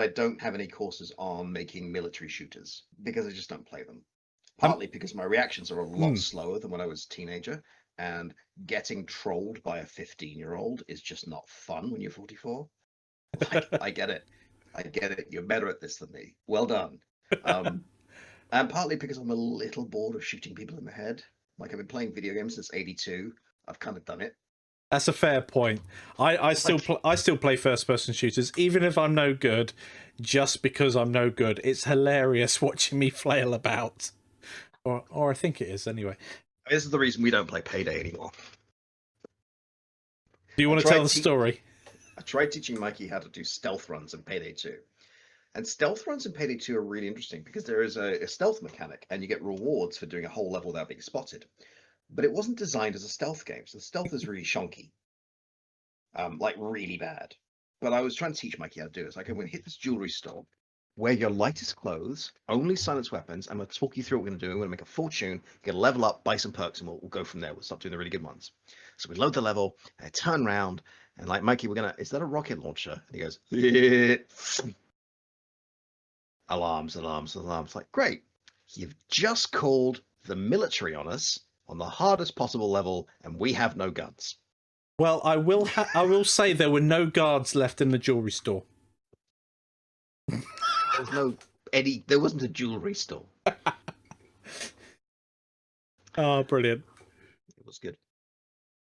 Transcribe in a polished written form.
I don't have any courses on making military shooters because I just don't play them. I'm- Partly because my reactions are a lot slower than when I was a teenager, and getting trolled by a 15-year-old is just not fun when you're 44. Like, I get it. I get it. You're better at this than me. Well done. And partly because I'm a little bored of shooting people in the head. Like, I've been playing video games since '82. I've kind of done it. That's a fair point. I still play first person shooters, even if I'm no good. Just because I'm no good, it's hilarious watching me flail about, or I think it is anyway. This is the reason we don't play Payday anymore. Do you want to tell the story? I tried teaching Mikey how to do stealth runs in Payday 2. And stealth runs in Payday 2 are really interesting because there is a stealth mechanic and you get rewards for doing a whole level without being spotted. But it wasn't designed as a stealth game, so the stealth is really shonky. Like really bad. But I was trying to teach Mikey how to do it. It's like, I'm going to hit this jewelry store, wear your lightest clothes, only silence weapons. I'm going to talk you through what we're going to do. I'm going to make a fortune, get a level up, buy some perks, and we'll go from there. We'll stop doing the really good ones. So we load the level, and I turn around, and like, Mikey, is that a rocket launcher? And he goes, yeah. Alarms. Like, great. You've just called the military on us on the hardest possible level, and we have no guns. Well, I will say there were no guards left in the jewelry store. There wasn't a jewelry store. Oh, brilliant. It was good.